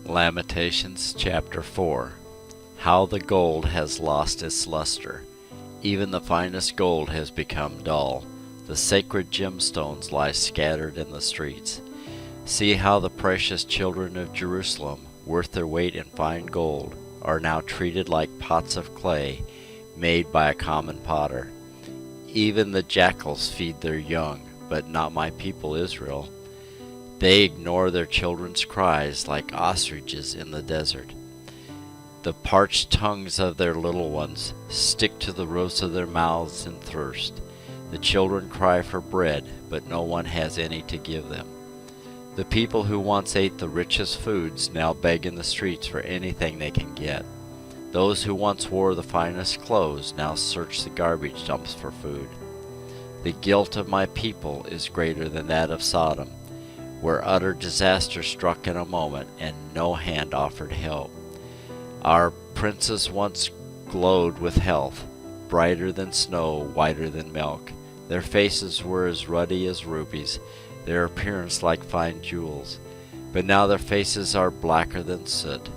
Lamentations chapter 4. How the gold has lost its luster. Even the finest gold has become dull. The sacred gemstones lie scattered in the streets. See how the precious children of Jerusalem, worth their weight in fine gold, are now treated like pots of clay, made by a common potter. Even the jackals feed their young, but not my people Israel. They ignore their children's cries like ostriches in the desert. The parched tongues of their little ones stick to the roofs of their mouths in thirst. The children cry for bread, but no one has any to give them. The people who once ate the richest foods now beg in the streets for anything they can get. Those who once wore the finest clothes now search the garbage dumps for food. The guilt of my people is greater than that of Sodom, where utter disaster struck in a moment and no hand offered help. Our princes once glowed with health, brighter than snow, whiter than milk. Their faces were as ruddy as rubies, their appearance like fine jewels. But now their faces are blacker than soot.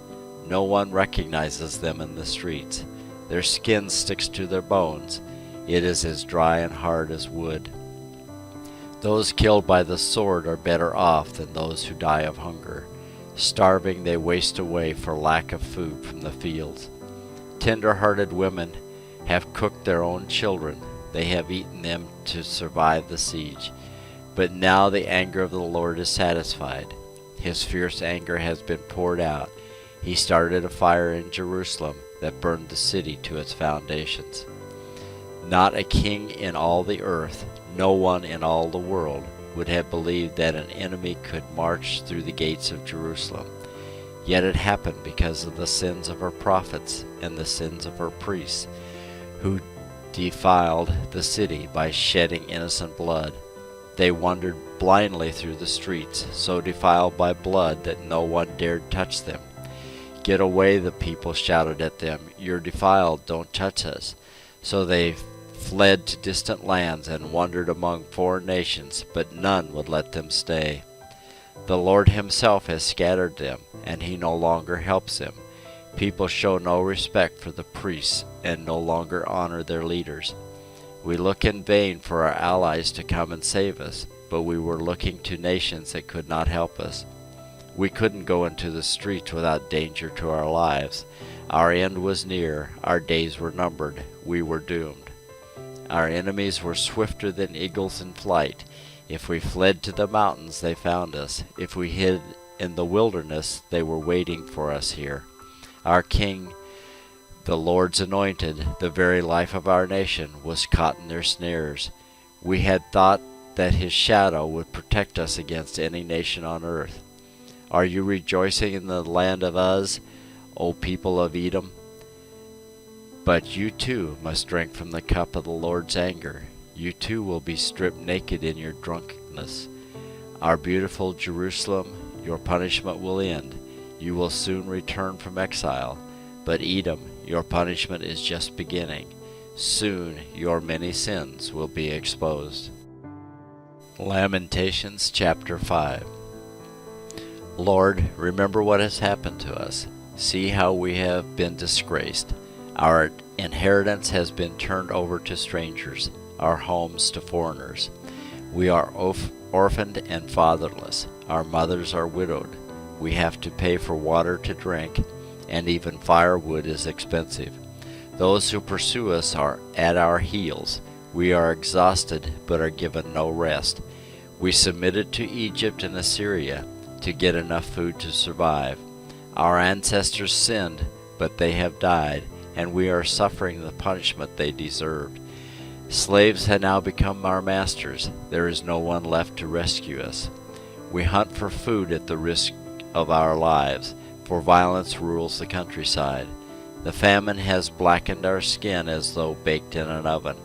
No one recognizes them in the streets. Their skin sticks to their bones. It is as dry and hard as wood. Those killed by the sword are better off than those who die of hunger. Starving, they waste away for lack of food from the fields. Tender-hearted women have cooked their own children. They have eaten them to survive the siege. But now the anger of the Lord is satisfied. His fierce anger has been poured out. He started a fire in Jerusalem that burned the city to its foundations. Not a king in all the earth, no one in all the world, would have believed that an enemy could march through the gates of Jerusalem. Yet it happened because of the sins of her prophets and the sins of her priests, who defiled the city by shedding innocent blood. They wandered blindly through the streets, so defiled by blood that no one dared touch them. "Get away," the people shouted at them. "You're defiled, don't touch us." So they fled to distant lands and wandered among foreign nations, but none would let them stay. The Lord himself has scattered them, and he no longer helps them. People show no respect for the priests and no longer honor their leaders. We look in vain for our allies to come and save us, but we were looking to nations that could not help us. We couldn't go into the streets without danger to our lives. Our end was near, our days were numbered, we were doomed. Our enemies were swifter than eagles in flight. If we fled to the mountains, they found us. If we hid in the wilderness, they were waiting for us here. Our king, the Lord's anointed, the very life of our nation, was caught in their snares. We had thought that his shadow would protect us against any nation on earth. Are you rejoicing in the land of Uz, O people of Edom? But you too must drink from the cup of the Lord's anger. You too will be stripped naked in your drunkenness. Our beautiful Jerusalem, your punishment will end. You will soon return from exile. But Edom, your punishment is just beginning. Soon your many sins will be exposed. Lamentations chapter 5. Lord, remember what has happened to us. See how we have been disgraced. Our inheritance has been turned over to strangers, our homes to foreigners. We are orphaned and fatherless. Our mothers are widowed. We have to pay for water to drink, and even firewood is expensive. Those who pursue us are at our heels. We are exhausted, but are given no rest. We submitted to Egypt and Assyria to get enough food to survive. Our ancestors sinned, but they have died, and we are suffering the punishment they deserved. Slaves have now become our masters. There is no one left to rescue us. We hunt for food at the risk of our lives, for violence rules the countryside. The famine has blackened our skin as though baked in an oven.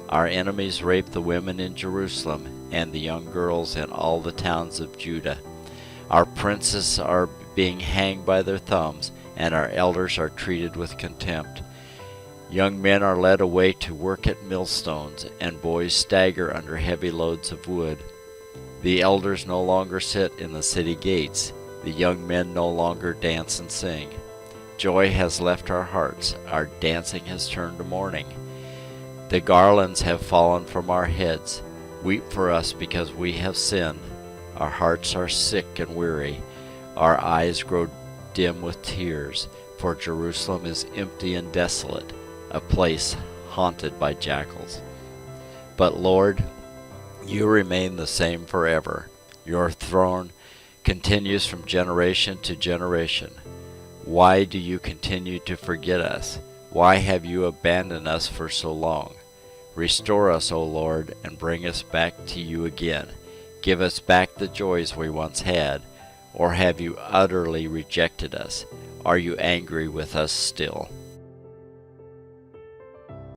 Our enemies rape the women in Jerusalem and the young girls in all the towns of Judah. Our princes are being hanged by their thumbs, and our elders are treated with contempt. Young men are led away to work at millstones, and boys stagger under heavy loads of wood. The elders no longer sit in the city gates. The young men no longer dance and sing. Joy has left our hearts, our dancing has turned to mourning. The garlands have fallen from our heads. Weep for us because we have sinned. Our hearts are sick and weary. Our eyes grow dim with tears, for Jerusalem is empty and desolate, a place haunted by jackals. But Lord, you remain the same forever. Your throne continues from generation to generation. Why do you continue to forget us? Why have you abandoned us for so long? Restore us, O Lord, and bring us back to you again. Give us back the joys we once had. Or have you utterly rejected us? Are you angry with us still?